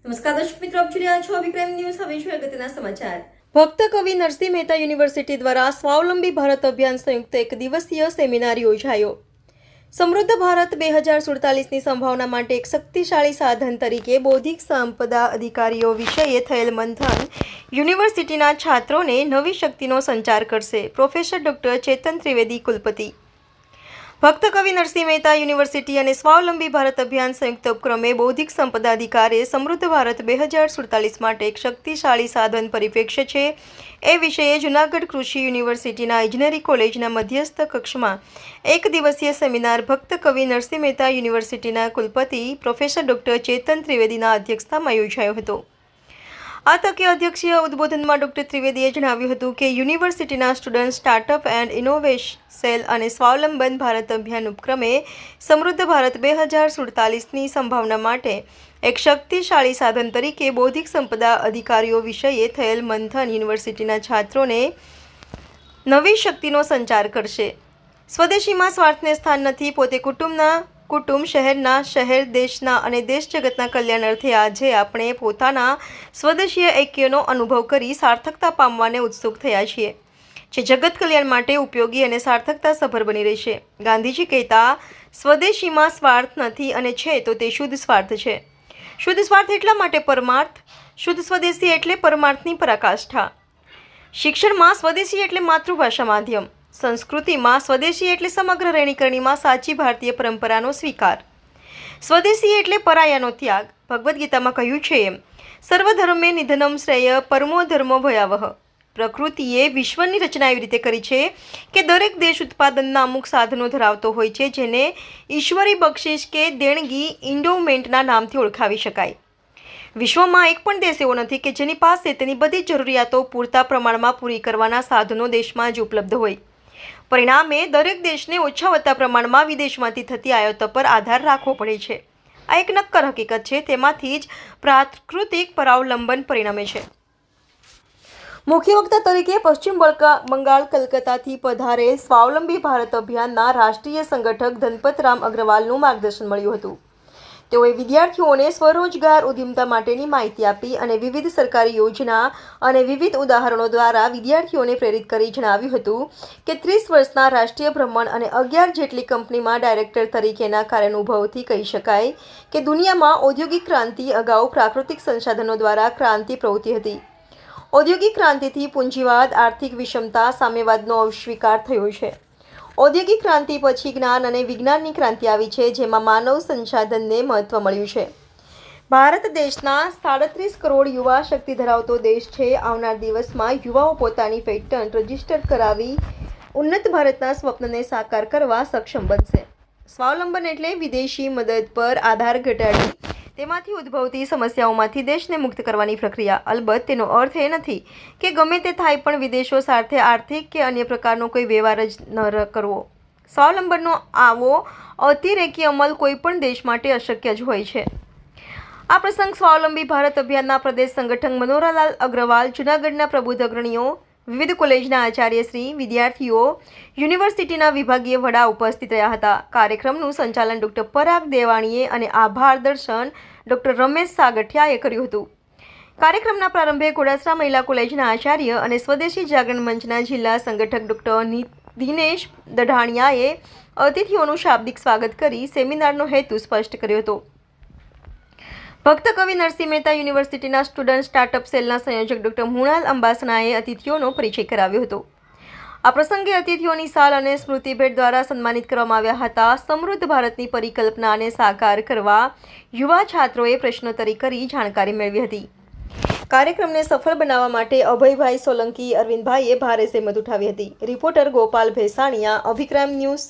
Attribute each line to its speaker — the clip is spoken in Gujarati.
Speaker 1: નમસ્કાર દર્શક મિત્રો, આપ જોઈ રહ્યા છો અભિક્રમ ન્યૂઝ. હવે જોઈએ અગત્યના સમાચાર. ભક્ત કવિ નરસિંહ મહેતા યુનિવર્સિટી દ્વારા સ્વાવલંબી ભારત અભિયાન સંયુક્ત એક દિવસીય સેમિનાર યોજાયો. સમૃદ્ધ ભારત 2047ની સંભાવના માટે એક શક્તિશાળી સાધન તરીકે બૌદ્ધિક સંપદા અધિકારીઓ વિષયે થયેલ મંથન યુનિવર્સિટીના છાત્રોને નવી શક્તિનો સંચાર કરશે. પ્રોફેસર ડોક્ટર ચેતન ત્રિવેદી, કુલપતિ. ભક્ત કવિ નરસિંહ મહેતા યુનિવર્સિટી અને સ્વાવલંબી ભારત અભિયાન સંયુક્ત ઉપક્રમે બૌદ્ધિક સંપદા અધિકારે સમૃદ્ધ ભારત 2047 માટે એક શક્તિશાળી સાધન પરિપ્રેક્ષ્ય છે એ વિષયે જૂનાગઢ કૃષિ યુનિવર્સિટીના ઇજનેરી કોલેજના મધ્યસ્થ કક્ષમાં એક દિવસીય સેમિનાર ભક્ત કવિ નરસિંહ મહેતા યુનિવર્સિટીના કુલપતિ પ્રોફેસર ડોક્ટર ચેતન ત્રિવેદીના અધ્યક્ષતામાં યોજાયો હતો. આ તકે અધ્યક્ષીય ઉદ્બોધનમાં ડોક્ટર ત્રિવેદીએ જણાવ્યું હતું કે યુનિવર્સિટીના student startup and innovation cell અને સ્વાવલંબન ભારત અભિયાન ઉપક્રમે સમૃદ્ધ ભારત 2047ની સંભાવના માટે એક શક્તિશાળી સાધન તરીકે બૌદ્ધિક સંપદા અધિકારીઓ વિષયે થયેલ મંથન યુનિવર્સિટીના છાત્રોને નવી શક્તિનો સંચાર કરશે. સ્વદેશીમાં સ્વાર્થને સ્થાન નથી. પોતે કુટુંબ, શહેર, દેશના અને દેશ જગતના કલ્યાણ અર્થે આજે આપણે પોતાના સ્વદેશીય ઐક્યનો અનુભવ કરી સાર્થકતા પામવાને ઉત્સુક થયા છીએ, જે જગત કલ્યાણ માટે ઉપયોગી અને સાર્થકતા સભર બની રહેશે. ગાંધીજી કહેતા, સ્વદેશીમાં સ્વાર્થ નથી અને છે તો તે શુદ્ધ સ્વાર્થ છે. શુદ્ધ સ્વાર્થ એટલા માટે પરમાર્થ, શુદ્ધ સ્વદેશી એટલે પરમાર્થની પરાકાષ્ઠા. શિક્ષણમાં સ્વદેશી એટલે માતૃભાષા માધ્યમ. સંસ્કૃતિમાં સ્વદેશી એટલે સમગ્ર રહેણીકરણીમાં સાચી ભારતીય પરંપરાનો સ્વીકાર. સ્વદેશી એટલે પરાયાનો ત્યાગ. ભગવદ્ ગીતામાં કહ્યું છે એમ, સર્વધર્મે નિધનમ શ્રેય પરમો ધર્મો ભયાવહ. પ્રકૃતિએ વિશ્વની રચના એવી રીતે કરી છે કે દરેક દેશ ઉત્પાદનના અમુક સાધનો ધરાવતો હોય છે, જેને ઈશ્વરી બક્ષિસ કે દેણગી ઇન્ડોમેન્ટના નામથી ઓળખાવી શકાય. વિશ્વમાં એક પણ દેશ એવો નથી કે જેની પાસે તેની બધી જરૂરિયાતો પૂરતા પ્રમાણમાં પૂરી કરવાના સાધનો દેશમાં જ ઉપલબ્ધ હોય. પરિણામે દરેક દેશને ઓછા વત્તા પ્રમાણમાં વિદેશમાંથી થતી આયાતો પર આધાર રાખવો પડે છે. આ એક નક્કર હકીકત છે. તેમાંથી જ પ્રાકૃતિક પરાવલંબન પરિણમે છે. મુખ્ય વક્તા તરીકે પશ્ચિમ બંગાળ કલકત્તાથી પધારેલ સ્વાવલંબી ભારત અભિયાનના રાષ્ટ્રીય સંગઠક ધનપતરામ અગ્રવાલનું માર્ગદર્શન મળ્યું હતું. તેઓએ વિદ્યાર્થીઓને સ્વરોજગાર ઉદ્યમતા માટેની માહિતી આપી અને વિવિધ સરકારી યોજના અને વિવિધ ઉદાહરણો દ્વારા વિદ્યાર્થીઓને પ્રેરિત કરી જણાવ્યું હતું કે 30 વર્ષના રાષ્ટ્રીય ભ્રમણ અને 11 જેટલી કંપનીમાં ડાયરેક્ટર તરીકેના કાર્યાનુભવથી કહી શકાય કે દુનિયામાં ઔદ્યોગિક ક્રાંતિ અગાઉ પ્રાકૃતિક સંસાધનો દ્વારા ક્રાંતિ પ્રવૃત્તિ હતી. ઔદ્યોગિક ક્રાંતિથી પૂંજીવાદ, આર્થિક વિષમતા, સામ્યવાદનો અસ્વીકાર થયો છે. ઔદ્યોગિક ક્રાંતિ પછી જ્ઞાન અને વિજ્ઞાનની ક્રાંતિ આવી છે, જેમાં માનવ સંસાધનને મહત્વ મળ્યું છે. ભારત દેશના 37 કરોડ યુવા શક્તિ ધરાવતો દેશ છે. આવનાર દિવસમાં યુવાઓ પોતાની પેટન્ટ રજીસ્ટર કરાવી ઉન્નત ભારતના સ્વપ્નને સાકાર કરવા સક્ષમ બનશે. સ્વાવલંબન એટલે વિદેશી મદદ પર આધાર ઘટાડી તેમાંથી ઉદ્ભવતી સમસ્યાઓમાંથી દેશને મુક્ત કરવાની પ્રક્રિયા. અલબત્ત તેનો અર્થ એ નથી કે ગમે તે થાય પણ વિદેશો સાથે આર્થિક કે અન્ય પ્રકારનો કોઈ વ્યવહાર જ ન કરવો. સ્વાવલંબનનો આવો અતિરેકી અમલ કોઈ પણ દેશ માટે અશક્ય જ હોય છે. આ પ્રસંગ સ્વાવલંબી ભારત અભિયાનના પ્રદેશ સંગઠક મનોહરલાલ અગ્રવાલ, જૂનાગઢના પ્રબુદ્ધ અગ્રણીઓ, વિવિધ કોલેજના આચાર્યશ્રી, વિદ્યાર્થીઓ, યુનિવર્સિટીના વિભાગીય વડા ઉપસ્થિત રહ્યા હતા. કાર્યક્રમનું સંચાલન ડોક્ટર પરાગ દેવાણીએ અને આભાર દર્શન ડોક્ટર રમેશ સાગઠિયાએ કર્યું હતું. કાર્યક્રમના પ્રારંભે ઘોડાસરા મહિલા કોલેજના આચાર્ય અને સ્વદેશી જાગરણ મંચના જિલ્લા સંગઠક ડોક્ટર દિનેશ દઢાણિયાએ અતિથિઓનું શાબ્દિક સ્વાગત કરી સેમિનારનો હેતુ સ્પષ્ટ કર્યો હતો. ભક્ત કવિ નરસિંહ મહેતા યુનિવર્સિટીના સ્ટુડન્ટ સ્ટાર્ટઅપ સેલના સંયોજક ડોક્ટર મૃણાલ અંબાસનાએ અતિથિઓનો પરિચય કરાવ્યો હતો. આ પ્રસંગે અતિથિઓની શાલ અને સ્મૃતિ ભેટ દ્વારા સન્માનિત કરવામાં આવ્યા હતા. સમૃદ્ધ ભારતની પરિકલ્પનાને સાકાર કરવા યુવા છાત્રોએ પ્રશ્નોત્તરી કરી જાણકારી મેળવી હતી. કાર્યક્રમને સફળ બનાવવા માટે અભયભાઈ સોલંકી, અરવિંદભાઈએ ભારે જહેમત ઉઠાવી હતી. Reporter Gopal Bhesaniya, Abhikram news.